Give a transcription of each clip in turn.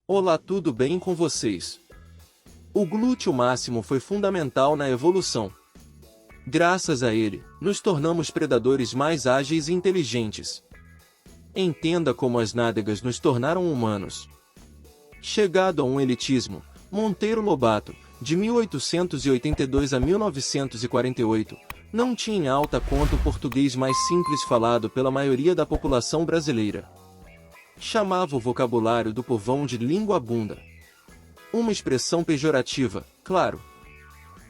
Olá, tudo bem com vocês? O glúteo máximo foi fundamental na evolução. Graças a ele, nos tornamos predadores mais ágeis e inteligentes. Entenda como as nádegas nos tornaram humanos. Chegado a um elitismo, Monteiro Lobato, de 1882 a 1948, não tinha em alta conta o português mais simples falado pela maioria da população brasileira. Chamava o vocabulário do povão de língua bunda. Uma expressão pejorativa, claro.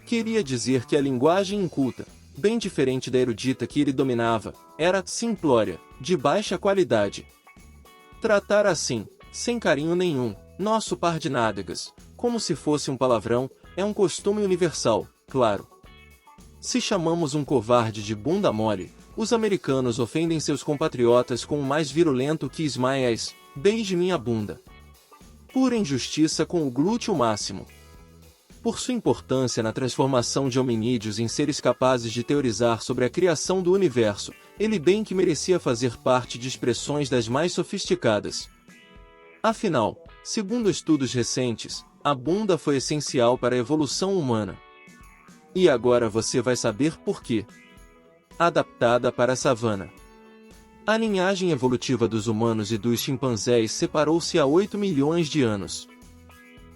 Queria dizer que a linguagem inculta, bem diferente da erudita que ele dominava, era simplória, de baixa qualidade. Tratar assim, sem carinho nenhum, nosso par de nádegas, como se fosse um palavrão, é um costume universal, claro. Se chamamos um covarde de bunda mole, os americanos ofendem seus compatriotas com o mais virulento que Ismaéis, beije minha bunda. Pura injustiça com o glúteo máximo. Por sua importância na transformação de hominídeos em seres capazes de teorizar sobre a criação do universo, ele bem que merecia fazer parte de expressões das mais sofisticadas. Afinal, segundo estudos recentes, a bunda foi essencial para a evolução humana. E agora você vai saber por quê. Adaptada para a savana. A linhagem evolutiva dos humanos e dos chimpanzés separou-se há 8 milhões de anos.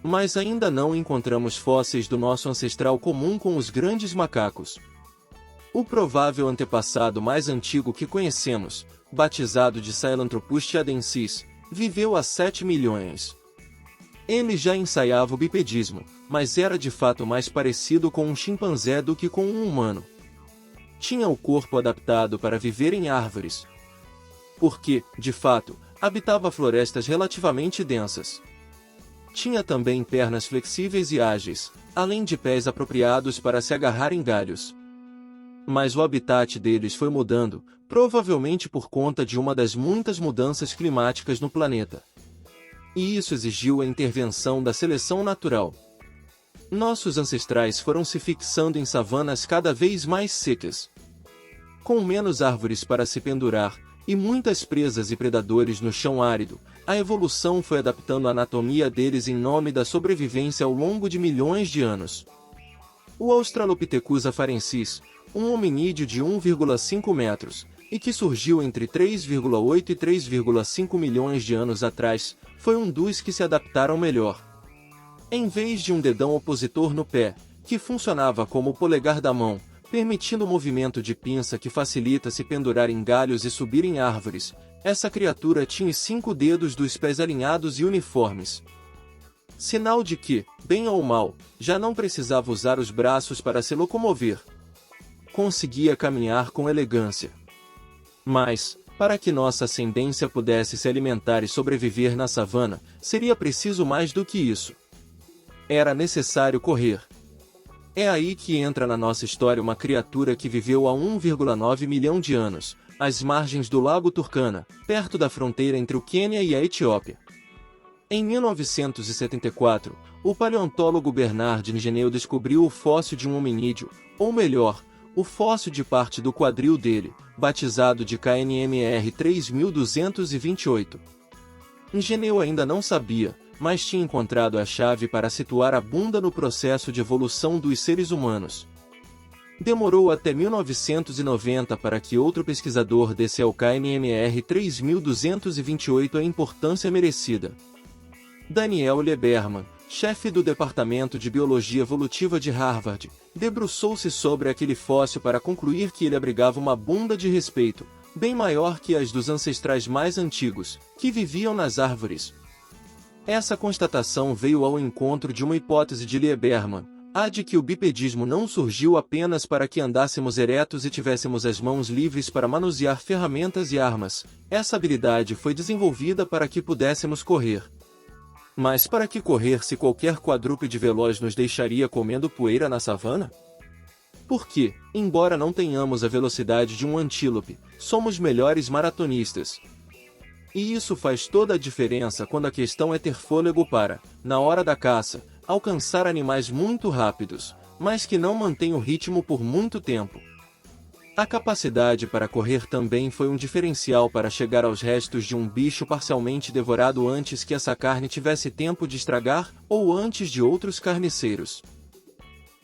Mas ainda não encontramos fósseis do nosso ancestral comum com os grandes macacos. O provável antepassado mais antigo que conhecemos, batizado de Sahelanthropus chiadensis, viveu há 7 milhões. Ele já ensaiava o bipedismo, mas era de fato mais parecido com um chimpanzé do que com um humano. Tinha o corpo adaptado para viver em árvores. Porque, de fato, habitava florestas relativamente densas. Tinha também pernas flexíveis e ágeis, além de pés apropriados para se agarrar em galhos. Mas o habitat deles foi mudando, provavelmente por conta de uma das muitas mudanças climáticas no planeta. E isso exigiu a intervenção da seleção natural. Nossos ancestrais foram se fixando em savanas cada vez mais secas. Com menos árvores para se pendurar, e muitas presas e predadores no chão árido, a evolução foi adaptando a anatomia deles em nome da sobrevivência ao longo de milhões de anos. O Australopithecus afarensis, um hominídeo de 1,5 metros, e que surgiu entre 3,8 e 3,5 milhões de anos atrás, foi um dos que se adaptaram melhor. Em vez de um dedão opositor no pé, que funcionava como o polegar da mão, permitindo o movimento de pinça que facilita se pendurar em galhos e subir em árvores, essa criatura tinha 5 dedos dos pés alinhados e uniformes. Sinal de que, bem ou mal, já não precisava usar os braços para se locomover. Conseguia caminhar com elegância. Mas, para que nossa ascendência pudesse se alimentar e sobreviver na savana, seria preciso mais do que isso. Era necessário correr. É aí que entra na nossa história uma criatura que viveu há 1,9 milhão de anos, às margens do lago Turkana, perto da fronteira entre o Quênia e a Etiópia. Em 1974, o paleontólogo Bernard Ingeneu descobriu o fóssil de um hominídeo, ou melhor, o fóssil de parte do quadril dele, batizado de KNMR 3228. Ingeneu ainda não sabia, mas tinha encontrado a chave para situar a bunda no processo de evolução dos seres humanos. Demorou até 1990 para que outro pesquisador desse ao KNMR 3228 a importância merecida. Daniel Lieberman, chefe do Departamento de Biologia Evolutiva de Harvard, debruçou-se sobre aquele fóssil para concluir que ele abrigava uma bunda de respeito, bem maior que as dos ancestrais mais antigos, que viviam nas árvores. Essa constatação veio ao encontro de uma hipótese de Lieberman, a de que o bipedismo não surgiu apenas para que andássemos eretos e tivéssemos as mãos livres para manusear ferramentas e armas. Essa habilidade foi desenvolvida para que pudéssemos correr. Mas para que correr se qualquer quadrúpede veloz nos deixaria comendo poeira na savana? Porque, embora não tenhamos a velocidade de um antílope, somos melhores maratonistas. E isso faz toda a diferença quando a questão é ter fôlego para, na hora da caça, alcançar animais muito rápidos, mas que não mantêm o ritmo por muito tempo. A capacidade para correr também foi um diferencial para chegar aos restos de um bicho parcialmente devorado antes que essa carne tivesse tempo de estragar ou antes de outros carniceiros.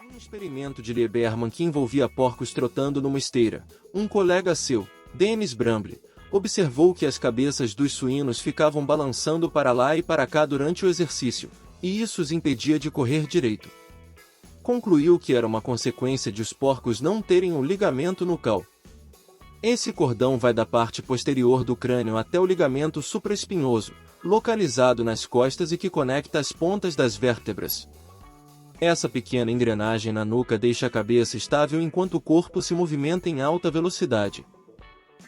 Um experimento de Lieberman que envolvia porcos trotando numa esteira, um colega seu, Dennis Bramble, observou que as cabeças dos suínos ficavam balançando para lá e para cá durante o exercício, e isso os impedia de correr direito. Concluiu que era uma consequência de os porcos não terem um ligamento nucal. Esse cordão vai da parte posterior do crânio até o ligamento supraespinhoso, localizado nas costas e que conecta as pontas das vértebras. Essa pequena engrenagem na nuca deixa a cabeça estável enquanto o corpo se movimenta em alta velocidade.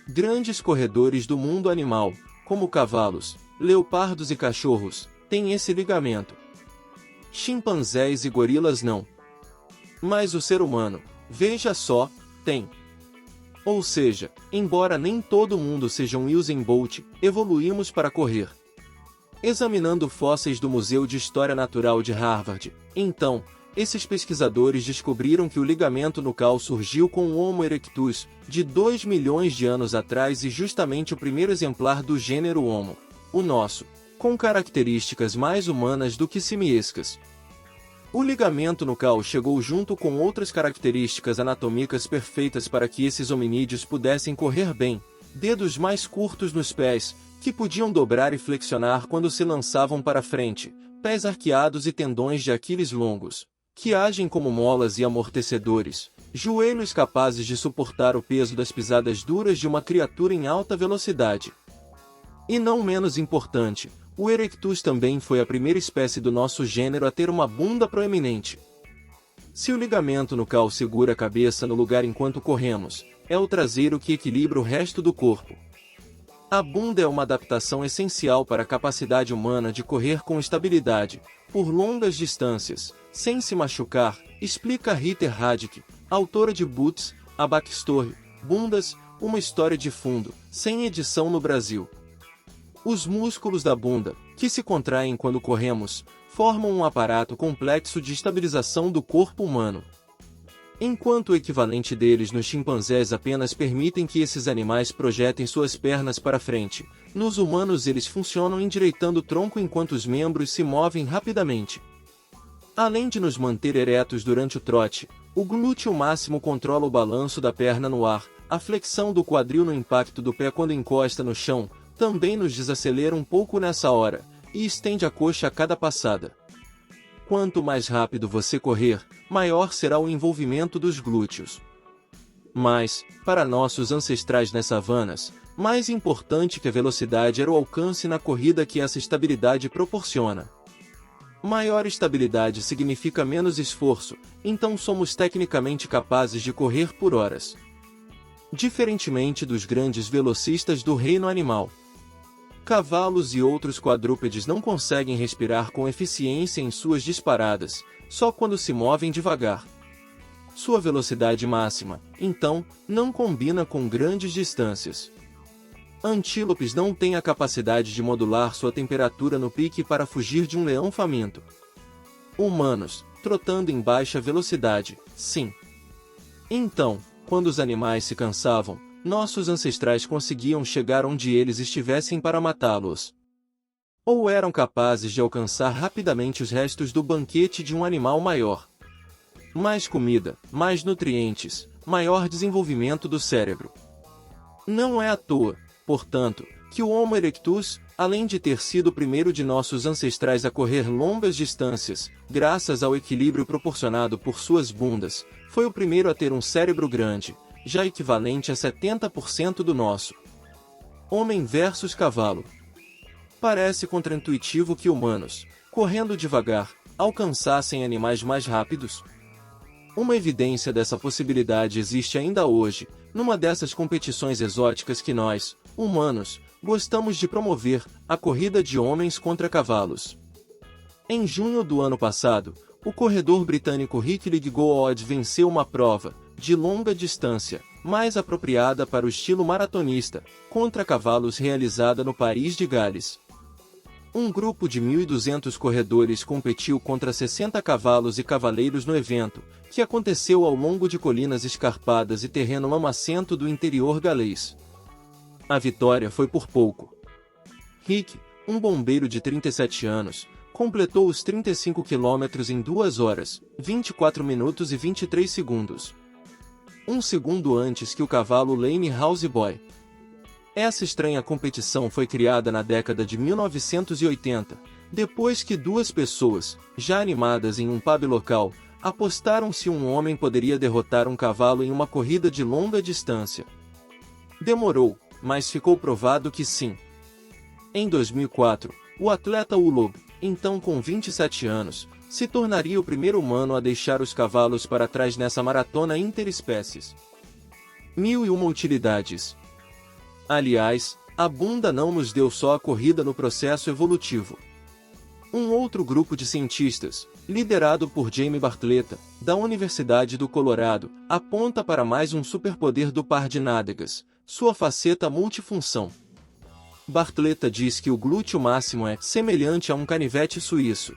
Grandes corredores do mundo animal, como cavalos, leopardos e cachorros, têm esse ligamento. Chimpanzés e gorilas não. Mas o ser humano, veja só, tem. Ou seja, embora nem todo mundo seja um Usain Bolt, evoluímos para correr. Examinando fósseis do Museu de História Natural de Harvard, então, esses pesquisadores descobriram que o ligamento nucal surgiu com o Homo erectus, de 2 milhões de anos atrás e justamente o primeiro exemplar do gênero Homo, o nosso, com características mais humanas do que simiescas. O ligamento nucal chegou junto com outras características anatômicas perfeitas para que esses hominídeos pudessem correr bem, dedos mais curtos nos pés, que podiam dobrar e flexionar quando se lançavam para frente, pés arqueados e tendões de Aquiles longos, que agem como molas e amortecedores, joelhos capazes de suportar o peso das pisadas duras de uma criatura em alta velocidade. E não menos importante, o Erectus também foi a primeira espécie do nosso gênero a ter uma bunda proeminente. Se o ligamento nucal segura a cabeça no lugar enquanto corremos, é o traseiro que equilibra o resto do corpo. A bunda é uma adaptação essencial para a capacidade humana de correr com estabilidade, por longas distâncias, sem se machucar, explica Rita Radic, autora de Boots, a Backstory, Bundas, uma história de fundo, sem edição no Brasil. Os músculos da bunda, que se contraem quando corremos, formam um aparato complexo de estabilização do corpo humano. Enquanto o equivalente deles nos chimpanzés apenas permitem que esses animais projetem suas pernas para frente, nos humanos eles funcionam endireitando o tronco enquanto os membros se movem rapidamente. Além de nos manter eretos durante o trote, o glúteo máximo controla o balanço da perna no ar, a flexão do quadril no impacto do pé quando encosta no chão, também nos desacelera um pouco nessa hora, e estende a coxa a cada passada. Quanto mais rápido você correr, maior será o envolvimento dos glúteos. Mas, para nossos ancestrais nas savanas, mais importante que a velocidade era o alcance na corrida que essa estabilidade proporciona. Maior estabilidade significa menos esforço, então somos tecnicamente capazes de correr por horas. Diferentemente dos grandes velocistas do reino animal. Cavalos e outros quadrúpedes não conseguem respirar com eficiência em suas disparadas, só quando se movem devagar. Sua velocidade máxima, então, não combina com grandes distâncias. Antílopes não têm a capacidade de modular sua temperatura no pique para fugir de um leão faminto. Humanos, trotando em baixa velocidade, sim. Então, quando os animais se cansavam, nossos ancestrais conseguiam chegar onde eles estivessem para matá-los. Ou eram capazes de alcançar rapidamente os restos do banquete de um animal maior. Mais comida, mais nutrientes, maior desenvolvimento do cérebro. Não é à toa, portanto, que o Homo erectus, além de ter sido o primeiro de nossos ancestrais a correr longas distâncias, graças ao equilíbrio proporcionado por suas bundas, foi o primeiro a ter um cérebro grande, já equivalente a 70% do nosso. Homem versus cavalo. Parece contraintuitivo que humanos, correndo devagar, alcançassem animais mais rápidos. Uma evidência dessa possibilidade existe ainda hoje, numa dessas competições exóticas que nós, humanos, gostamos de promover, a corrida de homens contra cavalos. Em junho do ano passado, o corredor britânico Rick Liggood venceu uma prova, de longa distância, mais apropriada para o estilo maratonista, contra cavalos realizada no País de Gales. Um grupo de 1.200 corredores competiu contra 60 cavalos e cavaleiros no evento, que aconteceu ao longo de colinas escarpadas e terreno mamacento do interior galês. A vitória foi por pouco. Rick, um bombeiro de 37 anos, completou os 35 quilômetros em 2 horas, 24 minutos e 23 segundos. Um segundo antes que o cavalo Lane Houseboy. Essa estranha competição foi criada na década de 1980, depois que duas pessoas, já animadas em um pub local, apostaram se um homem poderia derrotar um cavalo em uma corrida de longa distância. Demorou, mas ficou provado que sim. Em 2004, o atleta Ulob, então com 27 anos, se tornaria o primeiro humano a deixar os cavalos para trás nessa maratona interespécies. 1001 utilidades. Aliás, a bunda não nos deu só a corrida no processo evolutivo. Um outro grupo de cientistas, liderado por Jamie Bartlett, da Universidade do Colorado, aponta para mais um superpoder do par de nádegas, sua faceta multifunção. Bartlett diz que o glúteo máximo é semelhante a um canivete suíço.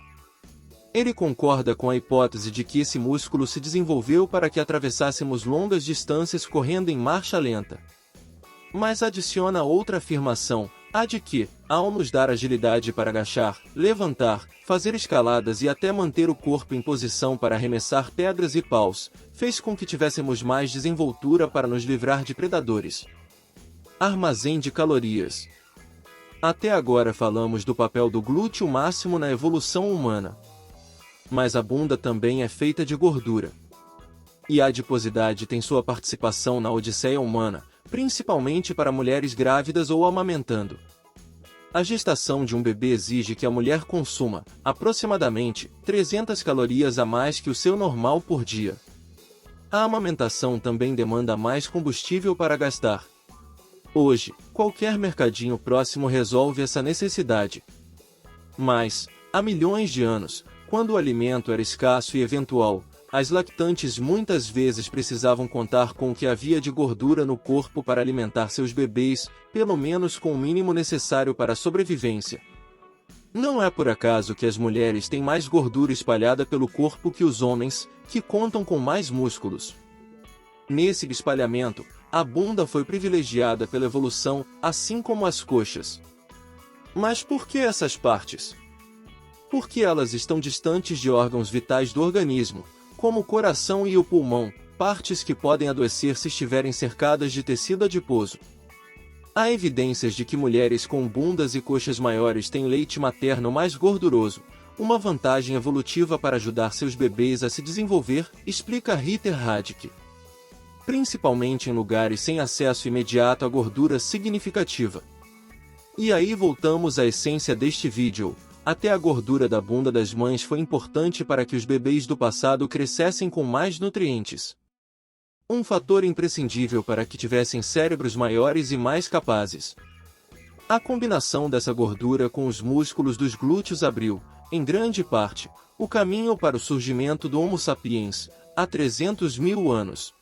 Ele concorda com a hipótese de que esse músculo se desenvolveu para que atravessássemos longas distâncias correndo em marcha lenta. Mas adiciona outra afirmação, a de que, ao nos dar agilidade para agachar, levantar, fazer escaladas e até manter o corpo em posição para arremessar pedras e paus, fez com que tivéssemos mais desenvoltura para nos livrar de predadores. Armazém de calorias. Até agora falamos do papel do glúteo máximo na evolução humana. Mas a bunda também é feita de gordura. E a adiposidade tem sua participação na odisseia humana, principalmente para mulheres grávidas ou amamentando. A gestação de um bebê exige que a mulher consuma, aproximadamente, 300 calorias a mais que o seu normal por dia. A amamentação também demanda mais combustível para gastar. Hoje, qualquer mercadinho próximo resolve essa necessidade. Mas, há milhões de anos, quando o alimento era escasso e eventual, as lactantes muitas vezes precisavam contar com o que havia de gordura no corpo para alimentar seus bebês, pelo menos com o mínimo necessário para a sobrevivência. Não é por acaso que as mulheres têm mais gordura espalhada pelo corpo que os homens, que contam com mais músculos. Nesse espalhamento, a bunda foi privilegiada pela evolução, assim como as coxas. Mas por que essas partes? Porque elas estão distantes de órgãos vitais do organismo, como o coração e o pulmão, partes que podem adoecer se estiverem cercadas de tecido adiposo. Há evidências de que mulheres com bundas e coxas maiores têm leite materno mais gorduroso, uma vantagem evolutiva para ajudar seus bebês a se desenvolver, explica Ritter Radke. Principalmente em lugares sem acesso imediato a gordura significativa. E aí voltamos à essência deste vídeo. Até a gordura da bunda das mães foi importante para que os bebês do passado crescessem com mais nutrientes. Um fator imprescindível para que tivessem cérebros maiores e mais capazes. A combinação dessa gordura com os músculos dos glúteos abriu, em grande parte, o caminho para o surgimento do Homo sapiens, há 300 mil anos.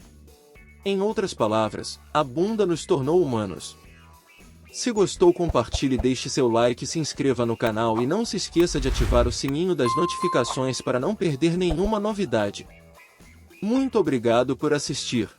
Em outras palavras, a bunda nos tornou humanos. Se gostou, compartilhe, deixe seu like, se inscreva no canal e não se esqueça de ativar o sininho das notificações para não perder nenhuma novidade. Muito obrigado por assistir.